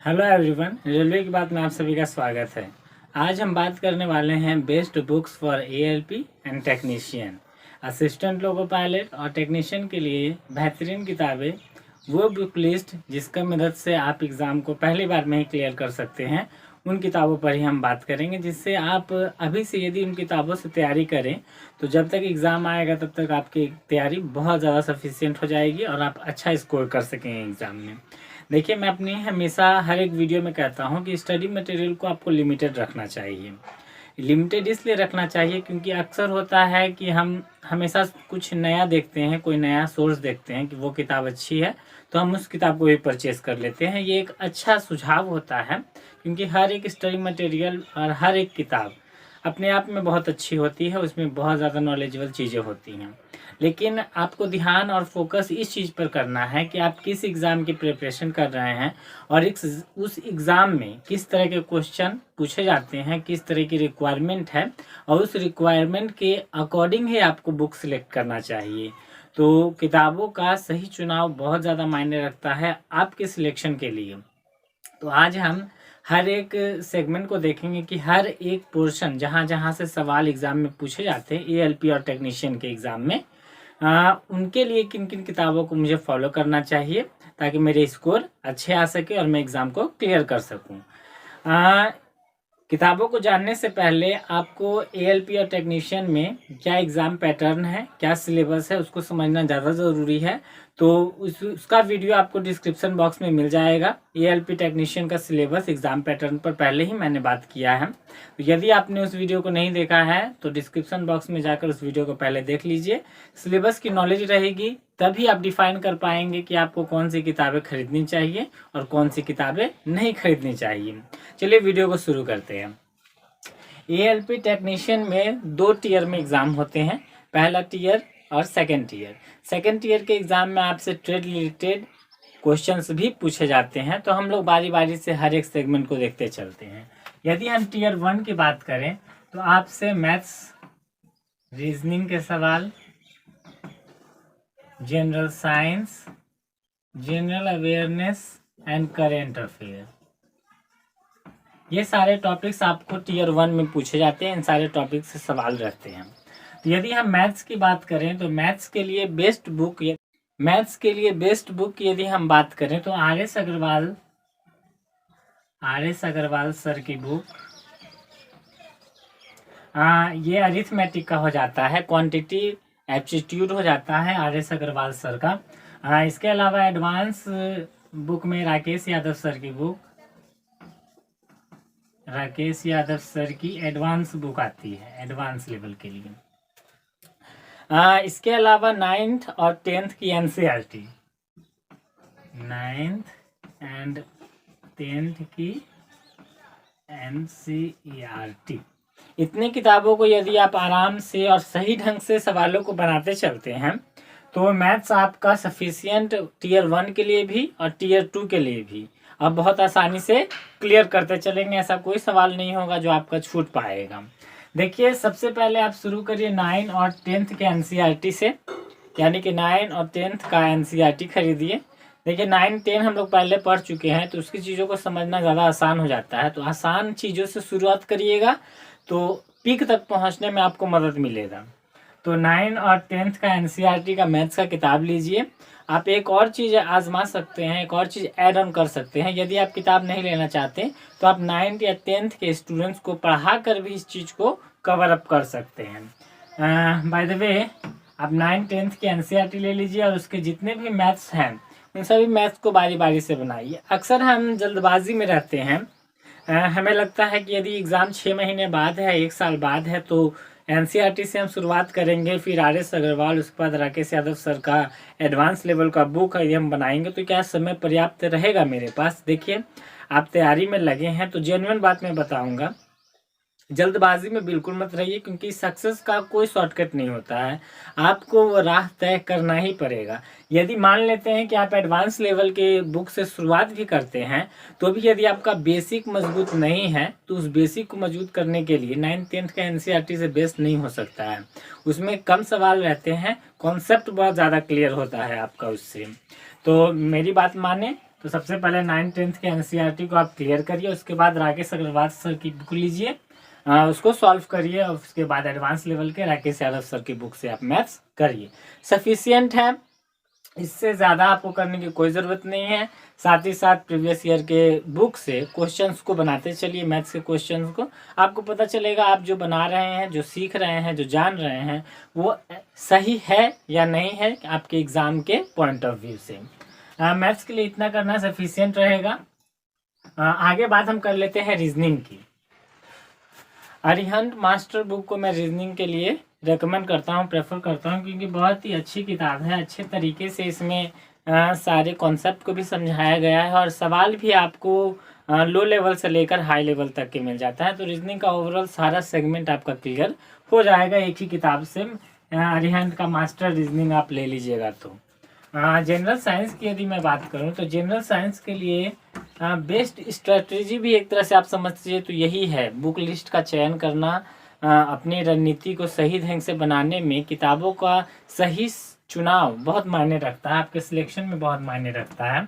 Hello everyone, railway की बात में आप सभी का स्वागत है। आज हम बात करने वाले हैं best books for ALP and technician. Assistant loco pilot और टेक्नीशियन के लिए बेहतरीन किताबें, वो बुक लिस्ट जिसका मदद से आप एग्ज़ाम को पहली बार में ही क्लियर कर सकते हैं, उन किताबों पर ही हम बात करेंगे। जिससे आप अभी से यदि उन किताबों से तैयारी करें तो जब तक एग्ज़ाम आएगा तब तक आपकी तैयारी बहुत ज़्यादा सफिशिएंट हो जाएगी और आप अच्छा स्कोर कर सकेंगे एग्ज़ाम में। देखिए, मैं अपनी हमेशा हर एक वीडियो में कहता हूँ कि स्टडी मटेरियल को आपको लिमिटेड रखना चाहिए। लिमिटेड इसलिए रखना चाहिए क्योंकि अक्सर होता है कि हम हमेशा कुछ नया देखते हैं, कोई नया सोर्स देखते हैं कि वो किताब अच्छी है तो हम उस किताब को भी परचेस कर लेते हैं। ये एक अच्छा सुझाव होता है क्योंकि हर एक स्टडी मटेरियल और हर एक किताब अपने आप में बहुत अच्छी होती है, उसमें बहुत ज़्यादा नॉलेजेबल चीज़ें होती हैं। लेकिन आपको ध्यान और फोकस इस चीज़ पर करना है कि आप किस एग्ज़ाम की प्रिपरेशन कर रहे हैं और उस एग्ज़ाम में किस तरह के क्वेश्चन पूछे जाते हैं, किस तरह की रिक्वायरमेंट है और उस रिक्वायरमेंट के अकॉर्डिंग ही आपको बुक सिलेक्ट करना चाहिए। तो किताबों का सही चुनाव बहुत ज़्यादा मायने रखता है आपके सिलेक्शन के लिए। तो आज हम हर एक सेगमेंट को देखेंगे कि हर एक पोर्शन जहाँ जहाँ से सवाल एग्ज़ाम में पूछे जाते हैं एएलपी और टेक्नीशियन के एग्ज़ाम में, उनके लिए किन किन किताबों को मुझे फॉलो करना चाहिए ताकि मेरे स्कोर अच्छे आ सके और मैं एग्ज़ाम को क्लियर कर सकूं। किताबों को जानने से पहले आपको एएलपी और टेक्नीशियन में क्या एग्ज़ाम पैटर्न है, क्या सिलेबस है, उसको समझना ज़्यादा ज़रूरी है। तो उसका वीडियो आपको डिस्क्रिप्शन बॉक्स में मिल जाएगा। एएलपी टेक्नीशियन का सिलेबस एग्ज़ाम पैटर्न पर पहले ही मैंने बात किया है। तो यदि आपने उस वीडियो को नहीं देखा है तो डिस्क्रिप्शन बॉक्स में जाकर उस वीडियो को पहले देख लीजिए। सिलेबस की नॉलेज रहेगी तभी आप डिफाइन कर पाएंगे कि आपको कौन सी किताबें खरीदनी चाहिए और कौन सी किताबें नहीं खरीदनी चाहिए। चलिए वीडियो को शुरू करते हैं। एएलपी टेक्नीशियन में 2 टीयर में एग्ज़ाम होते हैं, पहला टीयर और सेकंड टीयर। सेकंड टीयर के एग्ज़ाम में आपसे ट्रेड रिलेटेड क्वेश्चंस भी पूछे जाते हैं। तो हम लोग बारी बारी से हर एक सेगमेंट को देखते चलते हैं। यदि हम टीयर 1 की बात करें तो आपसे मैथ्स, रीजनिंग के सवाल, general science, general awareness and current affair, ये सारे टॉपिक्स आपको टीयर 1 में पूछे जाते हैं। इन सारे टॉपिक से सवाल रहते हैं। तो यदि हम मैथ्स की बात करें तो मैथ्स के लिए बेस्ट बुक यदि हम बात करें तो आर एस अग्रवाल सर की बुक, ये अरिथमेटिक का हो जाता है, क्वांटिटी एप्टीट्यूड हो जाता है आर एस अग्रवाल सर का। इसके अलावा एडवांस बुक में राकेश यादव सर की एडवांस बुक आती है, एडवांस लेवल के लिए। इसके अलावा 9th और 10th की एनसीईआरटी, 9th एंड 10th की एनसीईआरटी, इतनी किताबों को यदि आप आराम से और सही ढंग से सवालों को बनाते चलते हैं तो मैथ्स आपका सफिशिएंट टीयर 1 के लिए भी और टीयर 2 के लिए भी आप बहुत आसानी से क्लियर करते चलेंगे। ऐसा कोई सवाल नहीं होगा जो आपका छूट पाएगा। देखिए, सबसे पहले आप शुरू करिए 9 और 10th के एनसीईआरटी से, यानी कि 9 और 10th का एनसीईआरटी खरीदिए। देखिए, 9, 10 हम लोग पहले पढ़ चुके हैं तो उसकी चीज़ों को समझना ज़्यादा आसान हो जाता है। तो आसान चीज़ों से शुरुआत करिएगा तो पीक तक पहुँचने में आपको मदद मिलेगा। तो 9 और 10th का एनसीईआरटी का मैथ्स का किताब लीजिए। आप एक और चीज़ आजमा सकते हैं, एक और चीज़ ऐड ऑन कर सकते हैं। यदि आप किताब नहीं लेना चाहते तो आप 9th या 10th के स्टूडेंट्स को पढ़ा कर भी इस चीज़ को कवर अप कर सकते हैं। बाय द वे, आप 9, 10th की एनसीईआरटी ले लीजिए और उसके जितने भी मैथ्स हैं उन सभी मैथ्स को बारी बारी से बनाइए। अक्सर हम जल्दबाजी में रहते हैं। हमें लगता है कि यदि एग्ज़ाम 6 महीने बाद है, 1 साल बाद है तो एनसीईआरटी से हम शुरुआत करेंगे, फिर आर एस अग्रवाल, उसके बाद राकेश यादव सर का एडवांस लेवल का बुक यदि हम बनाएंगे तो क्या समय पर्याप्त रहेगा मेरे पास। देखिए, आप तैयारी में लगे हैं तो जेन्युइन बात मैं बताऊंगा, जल्दबाजी में बिल्कुल मत रहिए क्योंकि सक्सेस का कोई शॉर्टकट नहीं होता है। आपको वो राह तय करना ही पड़ेगा। यदि मान लेते हैं कि आप एडवांस लेवल के बुक से शुरुआत भी करते हैं तो भी यदि आपका बेसिक मजबूत नहीं है तो उस बेसिक को मजबूत करने के लिए 9, 10th का एनसीईआरटी से बेस्ट नहीं हो सकता है। उसमें कम सवाल रहते हैं, कॉन्सेप्ट बहुत ज़्यादा क्लियर होता है आपका उससे। तो मेरी बात माने तो सबसे पहले 9th-10th के एनसीईआरटी को आप क्लियर करिए, उसके बाद राकेश अग्रवाल सर की बुक लीजिए, उसको सॉल्व करिए, और उसके बाद एडवांस लेवल के राकेश यादव सर की बुक से आप मैथ्स करिए। सफिशियंट है, इससे ज़्यादा आपको करने की कोई ज़रूरत नहीं है। साथ ही साथ प्रीवियस ईयर के बुक से क्वेश्चंस को बनाते चलिए, मैथ्स के क्वेश्चंस को, आपको पता चलेगा आप जो बना रहे हैं, जो सीख रहे हैं, जो जान रहे हैं, वो सही है या नहीं है आपके एग्ज़ाम के पॉइंट ऑफ व्यू से। मैथ्स के लिए इतना करना सफिशियंट रहेगा। आगे बात हम कर लेते हैं रीजनिंग की। अरिहंत मास्टर बुक को मैं रीजनिंग के लिए रेकमेंड करता हूँ, प्रेफर करता हूँ, क्योंकि बहुत ही अच्छी किताब है। अच्छे तरीके से इसमें सारे कॉन्सेप्ट को भी समझाया गया है, और सवाल भी आपको लो लेवल से लेकर हाई लेवल तक के मिल जाता है। तो रीजनिंग का ओवरऑल सारा सेगमेंट आपका क्लियर हो जाएगा एक ही किताब से। अरिहंत का मास्टर रीजनिंग आप ले लीजिएगा। तो जनरल साइंस की यदि मैं बात करूं तो जनरल साइंस के लिए बेस्ट स्ट्रेटजी भी एक तरह से आप समझिए तो यही है, बुक लिस्ट का चयन करना, अपनी रणनीति को सही ढंग से बनाने में किताबों का सही चुनाव बहुत मायने रखता है, आपके सिलेक्शन में बहुत मायने रखता है।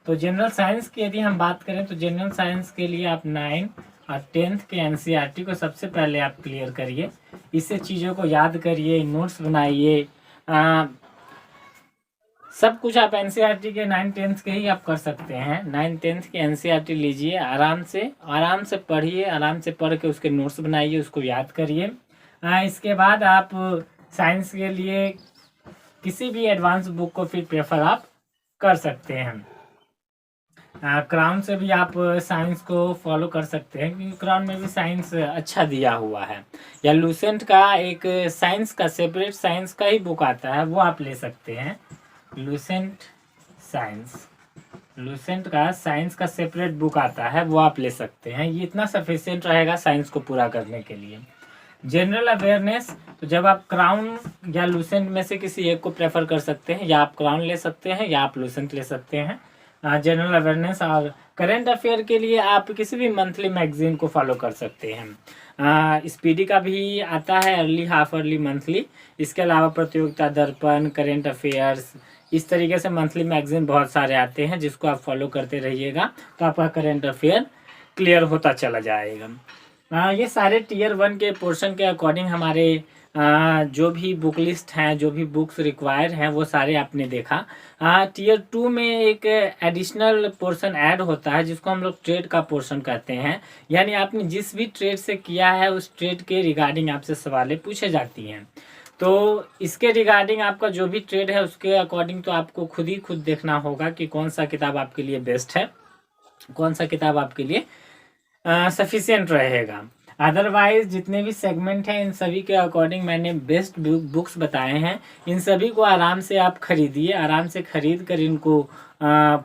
तो जनरल साइंस की यदि हम बात करें तो जनरल साइंस के लिए आप 9 और 10th के एनसीईआरटी को सबसे पहले आप क्लियर करिए, इससे चीज़ों को याद करिए, नोट्स बनाइए, सब कुछ आप एनसीईआरटी के 9-10th के ही आप कर सकते हैं। 9-10th के एनसीईआरटी लीजिए, आराम से पढ़िए, आराम से पढ़ के उसके नोट्स बनाइए, उसको याद करिए। इसके बाद आप साइंस के लिए किसी भी एडवांस बुक को फिर प्रेफर आप कर सकते हैं। क्राउन से भी आप साइंस को फॉलो कर सकते हैं, क्योंकि क्राउन में भी साइंस अच्छा दिया हुआ है। या लूसेंट का एक साइंस का सेपरेट साइंस का ही बुक आता है, वो आप ले सकते हैं। लूसेंट का साइंस का सेपरेट बुक आता है, वो आप ले सकते हैं। ये इतना सफिशिएंट रहेगा साइंस को पूरा करने के लिए। जनरल अवेयरनेस, तो जब आप क्राउन या लूसेंट में से किसी एक को प्रेफर कर सकते हैं, या आप क्राउन ले सकते हैं या आप लूसेंट ले सकते हैं। जनरल अवेयरनेस और करेंट अफेयर के लिए आप किसी भी मंथली मैगजीन को फॉलो कर सकते हैं। स्पीडी का भी आता है, अर्ली, हाफ अर्ली, मंथली। इसके अलावा प्रतियोगिता दर्पण, करेंट अफेयर्स, इस तरीके से मंथली मैगजीन बहुत सारे आते हैं, जिसको आप फॉलो करते रहिएगा तो आपका करेंट अफेयर क्लियर होता चला जाएगा। ये सारे टीयर 1 के पोर्शन के अकॉर्डिंग हमारे जो भी बुक लिस्ट हैं, जो भी बुक्स रिक्वायर हैं, वो सारे आपने देखा। टीयर 2 में एक एडिशनल पोर्शन ऐड होता है, जिसको हम लोग ट्रेड का पोर्शन कहते हैं। यानी आपने जिस भी ट्रेड से किया है उस ट्रेड के रिगार्डिंग आपसे सवालें पूछे जाती हैं। तो इसके रिगार्डिंग आपका जो भी ट्रेड है उसके अकॉर्डिंग तो आपको खुद देखना होगा कि कौन सा किताब आपके लिए बेस्ट है, कौन सा किताब आपके लिए सफिशिएंट रहेगा। अदरवाइज जितने भी सेगमेंट हैं, इन सभी के अकॉर्डिंग मैंने बेस्ट बुक्स बताए हैं। इन सभी को आराम से आप खरीदिए, आराम से खरीद कर इनको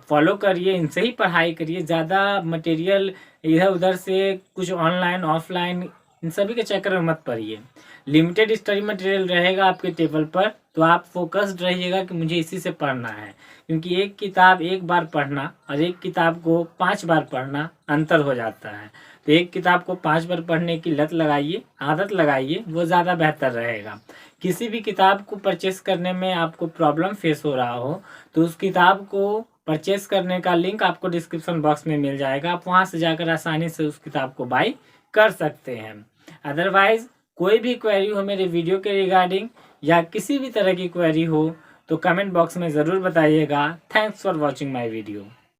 फॉलो करिए, इनसे ही पढ़ाई करिए। ज़्यादा मटेरियल इधर उधर से कुछ ऑनलाइन ऑफलाइन इन सभी के चक्कर में मत पड़िए। लिमिटेड स्टडी मटेरियल रहेगा आपके टेबल पर, तो आप फोकस्ड रहिएगा कि मुझे इसी से पढ़ना है, क्योंकि एक किताब एक बार पढ़ना और एक किताब को 5 बार पढ़ना अंतर हो जाता है। तो एक किताब को 5 बार पढ़ने की लत लगाइए, आदत लगाइए, वो ज़्यादा बेहतर रहेगा। किसी भी किताब को परचेस करने में आपको प्रॉब्लम फेस हो रहा हो तो उस किताब को परचेस करने का लिंक आपको डिस्क्रिप्शन बॉक्स में मिल जाएगा, आप वहाँ से जाकर आसानी से उस किताब को बाई कर सकते हैं। अदरवाइज कोई भी क्वेरी हो मेरे वीडियो के रिगार्डिंग या किसी भी तरह की क्वेरी हो तो कमेंट बॉक्स में ज़रूर बताइएगा। Thanks for watching my video.